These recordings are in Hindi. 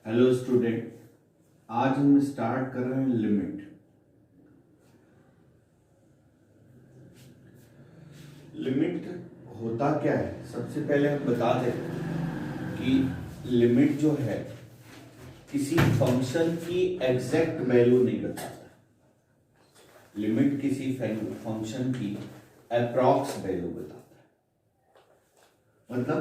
हेलो स्टूडेंट, आज हम स्टार्ट कर रहे हैं लिमिट। लिमिट होता क्या है, सबसे पहले हम बता दें कि लिमिट जो है किसी फंक्शन की एग्जैक्ट वैल्यू नहीं बताता। लिमिट किसी फंक्शन की अप्रॉक्स वैल्यू बताता है। मतलब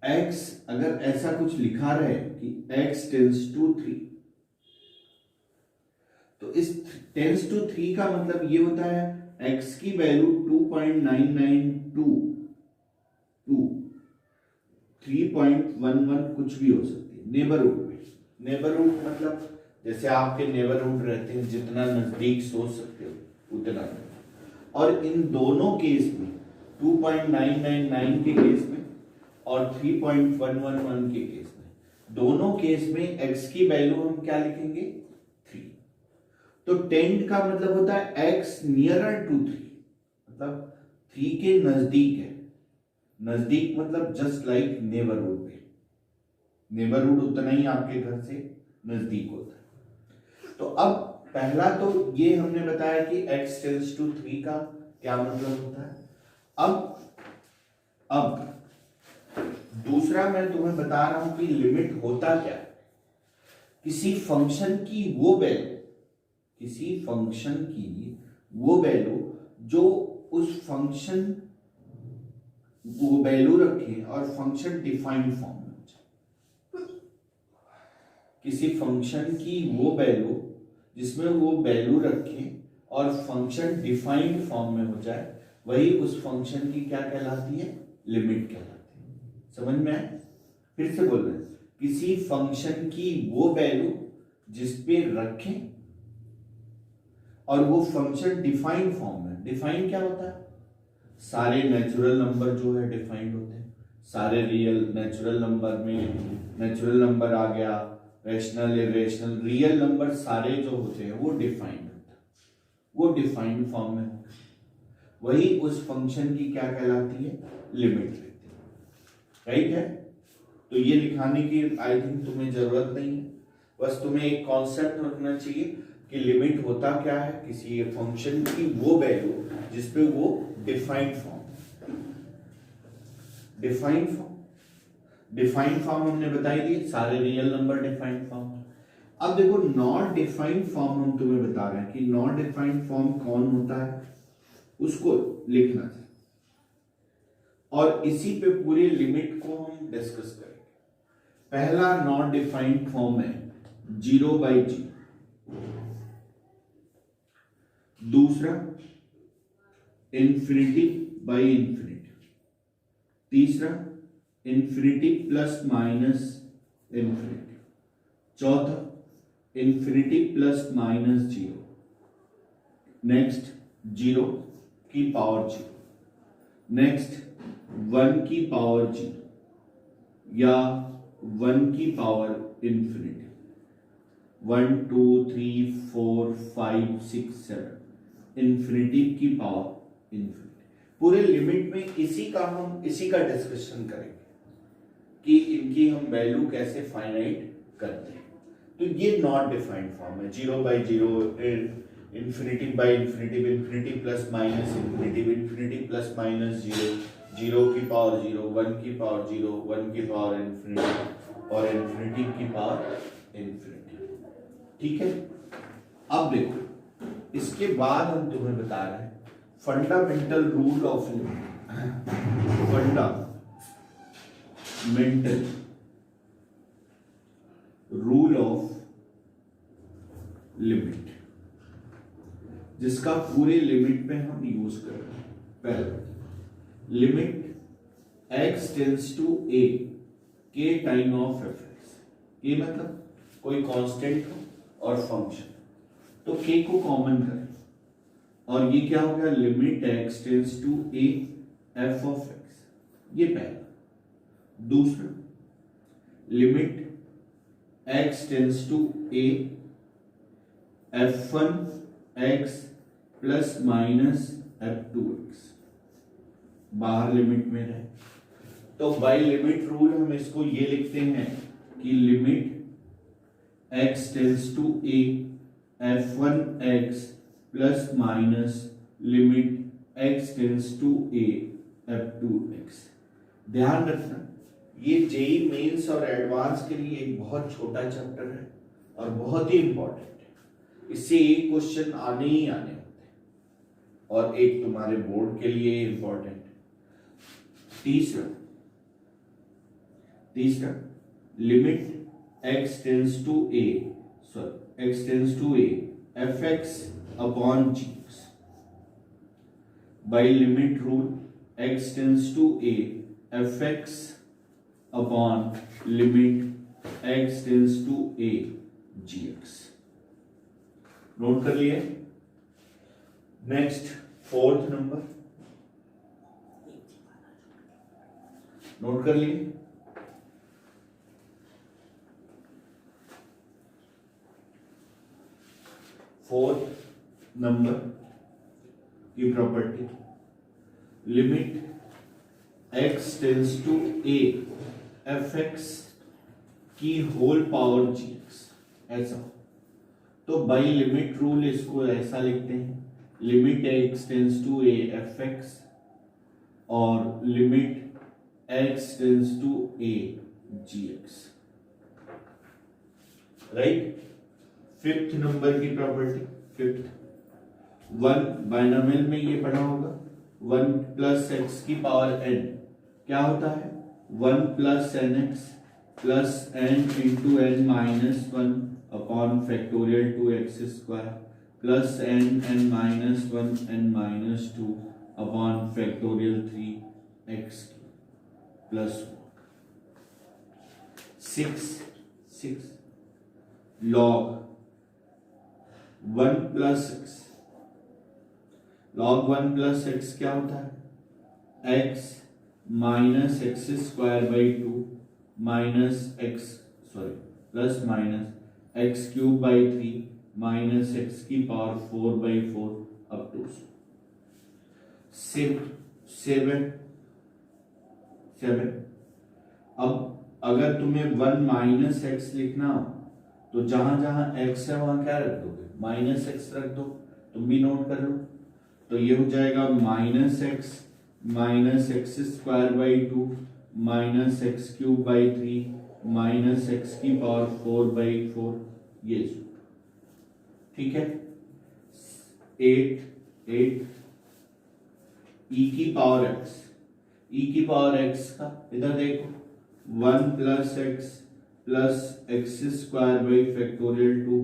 x अगर ऐसा कुछ लिखा रहे कि x टेंस टू 3, तो इस टेंस टू 3 का मतलब ये होता है x की वैल्यू 2.992 3.11 कुछ भी हो सकती है नेबरहुड में। नेबरहुड मतलब जैसे आपके नेबरहुड रहते हैं, जितना नजदीक सोच सकते हो उतना। और इन दोनों केस में 2.999 के केस में और 3.111 के केस में, दोनों केस में x की वैल्यू हम क्या लिखेंगे 3। तो टेंड का मतलब होता है x नियरर टू 3, मतलब 3 के नजदीक है। नजदीक मतलब जस्ट लाइक नेबरहुड पे, नेबरहुड उतना ही आपके घर से नजदीक होता है। तो अब पहला तो ये हमने बताया कि x टेंस टू 3 का क्या मतलब होता है। अब दूसरा मैं तुम्हें बता रहा हूं कि लिमिट होता क्या है। किसी फंक्शन की वो वैल्यू, किसी फंक्शन की वो वैल्यू जो उस फंक्शन वो वैल्यू रखे और फंक्शन डिफाइंड फॉर्म में हो जाए। किसी फंक्शन की वो वैल्यू जिसमें वो वैल्यू रखे और फंक्शन डिफाइंड फॉर्म में हो जाए, वही उस फंक्शन की क्या कहलाती है, लिमिट कहलाती है। समझ में आए? फिर से बोल रहे हैं, किसी फंक्शन की वो वैल्यू जिसपे रखें और वो फंक्शन डिफाइंड फॉर्म में। डिफाइंड क्या होता है, सारे नेचुरल नंबर जो है डिफाइंड होते हैं। सारे रियल नेचुरल नंबर में नेचुरल नंबर आ गया, रैशनल इरेशनल रियल नंबर सारे जो होते हैं वो डिफाइंड होता है, वो डिफाइंड फॉर्म में होता है। वही उस फंक्शन की क्या कहलाती है, लिमिट रहती है। राइट है? तो ये लिखाने की आई थिंक तुम्हें जरूरत नहीं है, बस तुम्हें एक कॉन्सेप्ट रखना चाहिए कि लिमिट होता क्या है, किसी फंक्शन की वो वैल्यू जिसपे वो डिफाइंड फॉर्म। डिफाइंड फॉर्म हमने बताई दी, सारे रियल नंबर डिफाइंड फॉर्म। अब देखो नॉट डिफाइंड फॉर्म हम तुम्हें बता रहे हैं कि नॉट डिफाइंड फॉर्म कौन होता है, उसको लिखना है। और इसी पे पूरी लिमिट को हम डिस्कस करेंगे। पहला नॉट डिफाइंड फॉर्म है 0/0। दूसरा इंफिनिटी बाई इंफिनिटी। तीसरा इंफिनिटी प्लस माइनस इंफिनिटी। चौथा इंफिनिटी प्लस माइनस 0। नेक्स्ट 0 की पावर 0। नेक्स्ट 1 की पावर 0 या 1 की पावर इंफिनिटी। 1 2 3 4 5 6 7 इंफिनिटी की पावर इंफिनिटी। पूरे लिमिट में इसी का डिस्कशन करेंगे कि इनकी हम वैल्यू कैसे फाइनाइट करते हैं। तो ये नॉट डिफाइंड फॉर्म है 0/0, infinity by infinity, infinity plus minus infinity, infinity plus minus 0, 0 की पावर 0, 1 की पावर 0, 1 की पावर इंफिनिटी और इंफिनिटी की पावर इंफिनिटी। ठीक है? अब देखो, इसके बाद हम तुम्हें बता रहे हैं fundamental rule of limit. Fundamental rule of limit, जिसका पूरे लिमिट में हम यूज कर रहे हैं। पहले limit x tends to a के टाइम ऑफ f(x). ये मतलब कोई कांस्टेंट हो और फंक्शन, तो k को कॉमन करें और ये क्या हो गया, limit x tends to a f(x). ये पहला। दूसरा limit x tends to a f(1x) plus minus f(2x), बाहर लिमिट में रहे। तो बाय लिमिट रूल हम इसको ये लिखते हैं कि limit x tends to a f1x plus minus limit x tends to a f2x। ध्यान रखना ये जेई मेंस और एडवांस के लिए एक बहुत छोटा चैप्टर है और बहुत ही इंपॉर्टेंट है। इससे एक क्वेश्चन आने ही आने होते हैं और एक तुम्हारे बोर्ड के लिए इंपॉर्टेंट है। तीसरा limit x tends to a fx upon gx। By limit rule x tends to a fx upon limit x tends to a gx। Note कर लिए। नेक्स्ट फोर्थ नंबर नोट कर लिए। फोर्थ नंबर की property limit x tends to a fx की होल पावर gx। ऐसा तो बाय लिमिट रूल इसको ऐसा लिखते हैं limit x tends to a fx और limit x tends to a gx। Right. Fifth number की प्रॉपर्टी फिफ्थ वन बाइनोमियल में ये पढ़ा होगा 1 प्लस एक्स की पावर n क्या होता है 1 plus n x plus n into n minus 1 upon factorial 2x square plus n minus 1 n minus 2 upon factorial 3x plus 6 log 1 plus x log 1 plus x क्या होता है x minus x square by 2 minus x plus minus x cube by 3 minus x की पावर 4 बाई 4 अप टू 7। अब अगर तुम्हें 1 माइनस एक्स लिखना हो तो जहां जहां x है वहां क्या रख दोगे माइनस एक्स रख दो। तुम भी नोट कर लो। तो ये हो जाएगा minus x square by 2 minus x cube by 3 minus x की पावर 4 बाई 4 ये ठीक है। 8 e की पावर x का इधर देखो 1 plus x square by factorial 2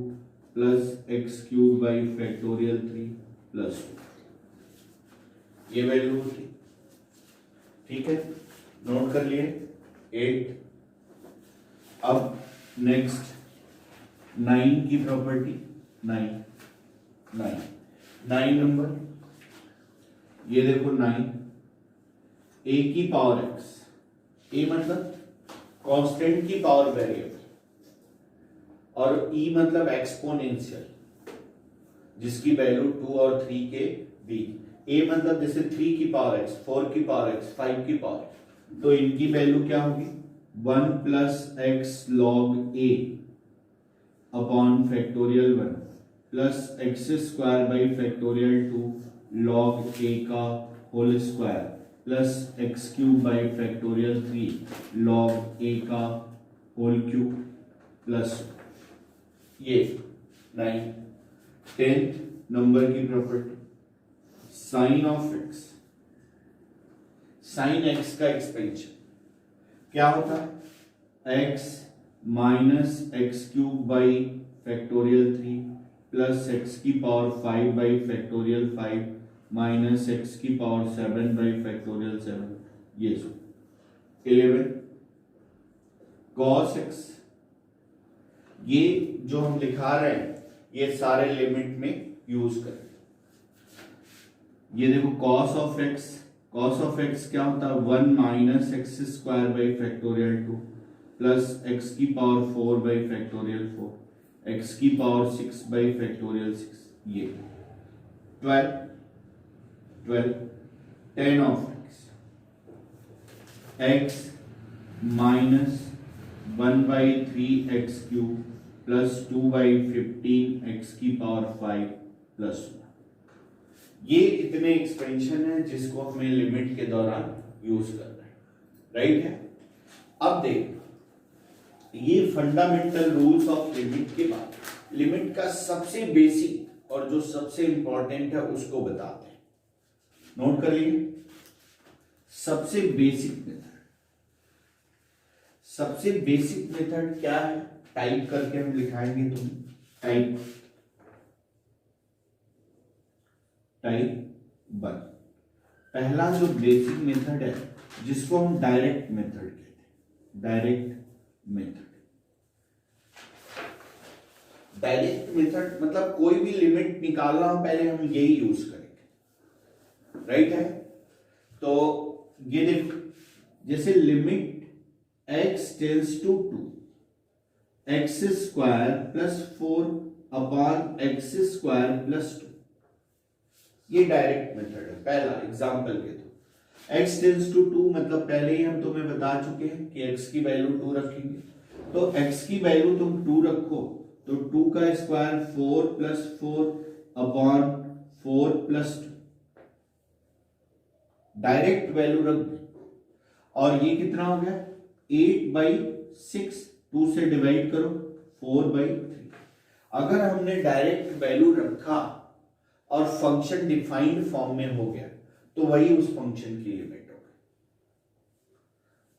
plus x cube by factorial 3 plus 2 ये वैल्यू होती ठीक है। नोट कर लिए 8। अब नेक्स्ट 9 की प्रॉपर्टी 9 नंबर ये देखो 9 a की पावर x a मतलब कांस्टेंट की पावर वेरिएबल और e मतलब एक्सपोनेंशियल जिसकी वैल्यू 2 और 3 के बीच। a मतलब जैसे 3 की पावर x 4 की पावर x 5 की पावर तो इनकी वैल्यू क्या होगी 1 plus x log a upon factorial 1 plus x square by factorial 2 log a का whole square plus x cube by factorial 3 log a का होल क्यूब प्लस ये 9। 10th नंबर की property sine of x sine x का एक्सपेंशन क्या होता है x minus x cube by factorial 3 plus x की power 5 by factorial 5 minus x की पावर 7 बाई फैक्टोरियल 7 ये 11 cos x ये जो हम लिखा रहे हैं ये सारे लिमिट में यूज करें। ये देखो cos ऑफ x क्या होता है 1 minus x square by factorial 2 plus x की पावर 4 बाई फैक्टोरियल 4 एक्स की पावर 6 बाई फैक्टोरियल 6 ये 12 tan of x x minus 1/3x³ plus 2/15x⁵ plus 1। ये इतने एक्सपेंशन है जिसको हमें लिमिट के दौरान यूज करना है, राइट है। अब देख, ये फंडामेंटल रूल्स ऑफ लिमिट के बाद लिमिट का सबसे बेसिक और जो सबसे इंपॉर्टेंट है उसको बताते हैं। नोट कर लिए, सबसे बेसिक मेथड क्या है, टाइप करके हम लिखाएंगे। तुम टाइप 1 पहला जो बेसिक मेथड है जिसको हम डायरेक्ट मेथड कहते हैं। डायरेक्ट मेथड मतलब कोई भी लिमिट निकालना हो पहले हम यही यूज करेंगे, राइट है। तो ये देखो, जैसे limit x tends to 2 x² plus 4 upon x² plus 2, ये डायरेक्ट मेथड है। पहला एग्जांपल के तो x टेंस टू 2 मतलब पहले ही हम तुम्हें बता चुके हैं कि x की वैल्यू 2 रखेंगे, तो x की वैल्यू तुम 2 रखो तो 2 का square 4 plus 4 upon 4 plus 2, direct value रख दो। और ये कितना हो गया 8/6, 2 से डिवाइड करो 4/3। अगर हमने डायरेक्ट वैल्यू रखा और फंक्शन डिफाइंड फॉर्म में हो गया तो वही उस फंक्शन की लिमिट हो गई।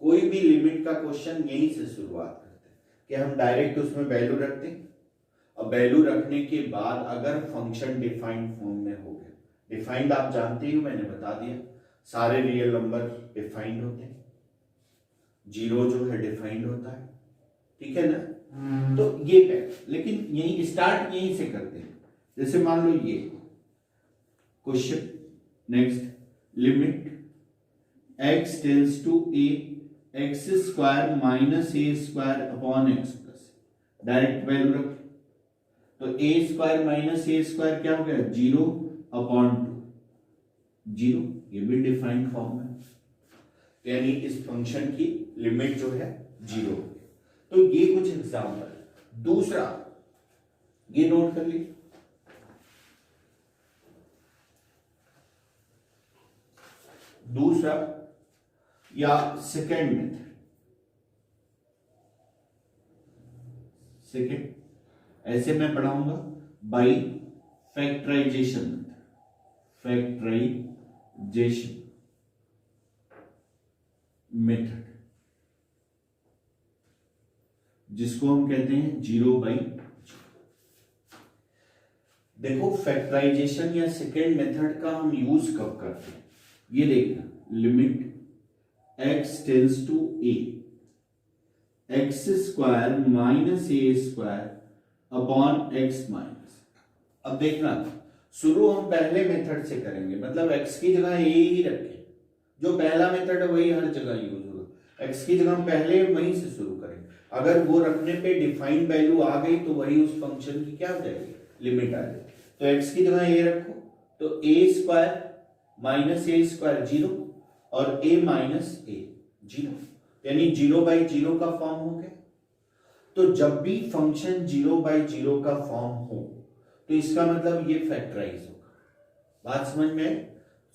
कोई भी लिमिट का क्वेश्चन यहीं से शुरुआत करते हैं कि हम डायरेक्ट उसमें वैल्यू रखते हैं और वैल्यू रखने के बाद अगर फंक्शन डिफाइंड फॉर्म में हो गया, डिफाइंड आप जानते ही, मैंने बता दिया, सारे रियल नंबर डिफाइंड होते हैं, जीरो जो है डिफाइंड होता है, ठीक है ना। तो ये पहले, लेकिन यही स्टार्ट यहीं से करते हैं। जैसे मान लो ये question, next limit x tends to a x² minus a² upon x plus, direct value रख, तो a² माइनस a² क्या हो गया 0 अपॉन 2, 0, ये भी डिफाइंड फॉर्म है, यानी इस फंक्शन की लिमिट जो है 0 हो गई। तो ये कुछ एग्जांपल। दूसरा ये नोट कर लीजिए, दूसरा या सेकेंड मेथड, ऐसे मैं पढ़ाऊंगा बाई फैक्टराइजेशन मेथड, जिसको हम कहते हैं 0/0। देखो फैक्टराइजेशन या सेकेंड मेथड का हम यूज कब करते हैं, ये देखना, limit x tends to a x² minus a² upon x minus. अब देखना, शुरू हम पहले मेथड से करेंगे, मतलब x की जगह a ही रखें, जो पहला मेथड है वही हर जगह यूज होगा। x की जगह हम पहले वहीं से शुरू करेंगे, अगर वो रखने पे डिफाइंड वैल्यू आ गई तो वही उस फंक्शन की क्या हो जाएगी, लिमिट आ जाएगी। तो x की जगह a रखो, तो a² माइनस a² 0 और a माइनस a 0, यानी 0/0 का फॉर्म हो गया। तो जब भी फंक्शन 0/0 का फॉर्म हो तो इसका मतलब ये फैक्टराइज होगा। बात समझ में आई?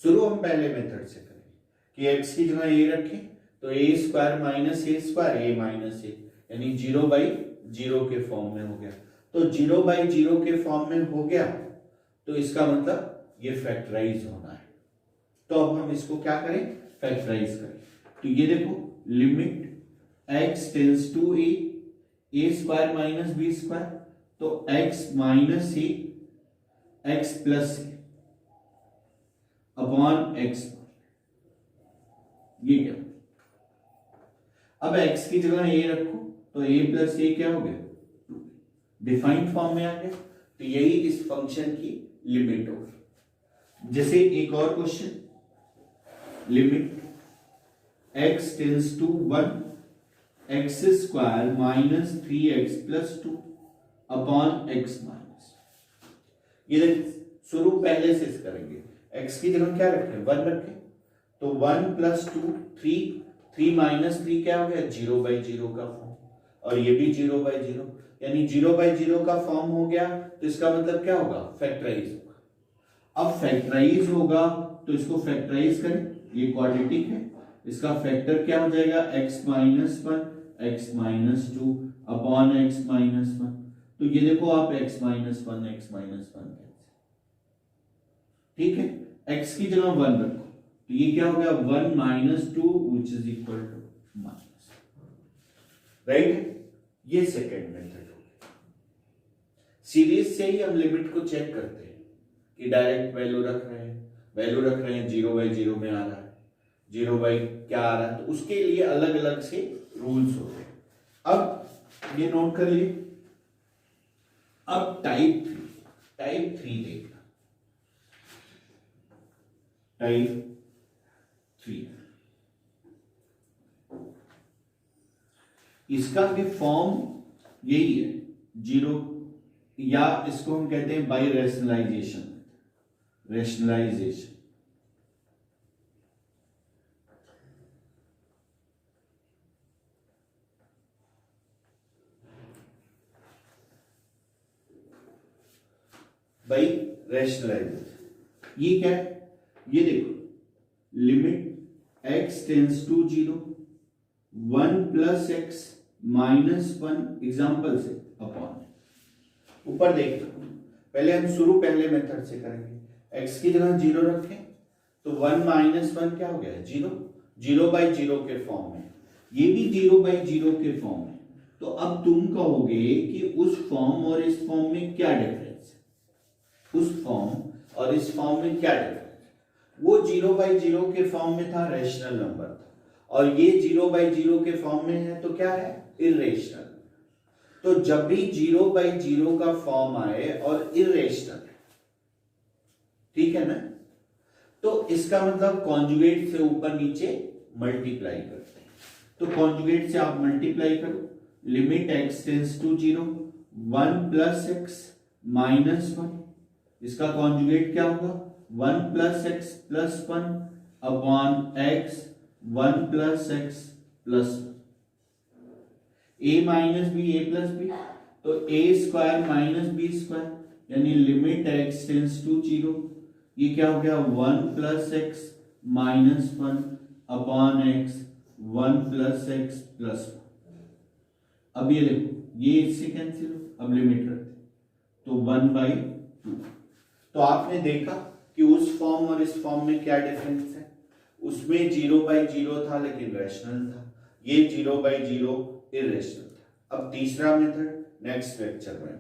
शुरू हम पहले मेथड से करेंगे कि x की जगह a रखें, तो a² minus a² a minus a, यानी 0/0 के फॉर्म में हो गया। तो 0/0 के फॉर्म में हो गया तो इसका मतलब ये फैक्टराइज होना है। तो अब हम इसको क्या करें, फैक्टराइज करें। तो ये देखो, limit x tends to a² minus b², तो x minus a x plus a upon x, ये क्या, अब x की जगह a रखो तो a प्लस a क्या हो गया, डिफाइंड फॉर्म में आ गया। तो यही इस फंक्शन की लिमिट होगी। जैसे एक और question, limit x tends to 1 x² minus 3x plus 2 upon x minus. ये शुरू पहले से करेंगे, x की जगह क्या रखें 1 रखें, तो 1 प्लस 2 3, 3 माइनस 3 क्या हो गया, 0/0 का फॉर्म, और ये भी 0/0, यानी 0/0 का फॉर्म हो गया। तो इसका मतलब क्या होगा, फैक्टराइज होगा। अब फैक्टराइज होगा तो इसको फैक्टराइज करें, ये क्वाड्रेटिक है, इसका फैक्टर क्या हो जाएगा, x minus 1 x minus 2 upon x minus 1। तो ये देखो आप x माइनस 1 x माइनस 1, ठीक है, x की जगह 1 रखो, तो ये क्या हो गया, 1 minus 2 which is equal to minus, right. ये सेकेंड मेथड हो गया। सीरीज से ही हम लिमिट को चेक करते हैं कि डायरेक्ट वैल्यू रख रहे हैं, 0/0 में आ रहा है, 0 बाई क्या आ रहा है, तो उसके लिए अलग अलग से रूल्स होते हैं। अब ये नोट कर लिए। अब टाइप 3 देखना, टाइप 3, इसका भी फॉर्म यही है, 0, या इसको हम कहते हैं by rationalisation, rationalisation. By rationalisation ये क्या है, ये देखो, limit x tends to 0, 1 plus x minus 1 example से अपॉन, ऊपर देखना, पहले हम शुरू पहले मेथड से करेंगे, x की जगह 0 रखें तो 1 माइनस 1 क्या हो गया, 0, 0/0 के फॉर्म में, ये भी 0/0 के फॉर्म में। तो अब तुम कहोगे कि उस फॉर्म और इस फॉर्म में क्या डिफरेंस है, उस फॉर्म और इस फॉर्म में क्या डिफरेंस, वो 0/0 के फॉर्म में था, रैशनल नंबर था, और ये 0/0 के फॉर्म में है तो क्या है, इर्रेशनल। तो जब भी 0/0 का फॉर्म आए और इर्रेशनल, ठीक है ना, तो इसका मतलब कॉन्जुगेट से ऊपर नीचे मल्टीप्लाई करते हैं। तो कॉन्जुगेट से आप मल्टीप्लाई करो, limit x tends to 0, 1 plus x minus 1, इसका कॉन्जुगेट क्या होगा, 1 plus x plus 1 upon x, 1 plus x plus 1, a minus b a plus b, तो a square minus b square, यानी लिमिट x टेंस टू 0, ये क्या हो गया, 1 plus x minus 1 upon x, 1 plus x plus 1। अब ये देखो, ये इससे कैंसिल हो, अब लिमिट रखते तो 1/2। तो आपने देखा कि उस फॉर्म और इस फॉर्म में क्या डिफरेंस है, उसमें 0/0 था लेकिन रैशनल था, ये 0/0 इर्रेशनल था। अब तीसरा मेथड नेक्स्ट लेक्चर में।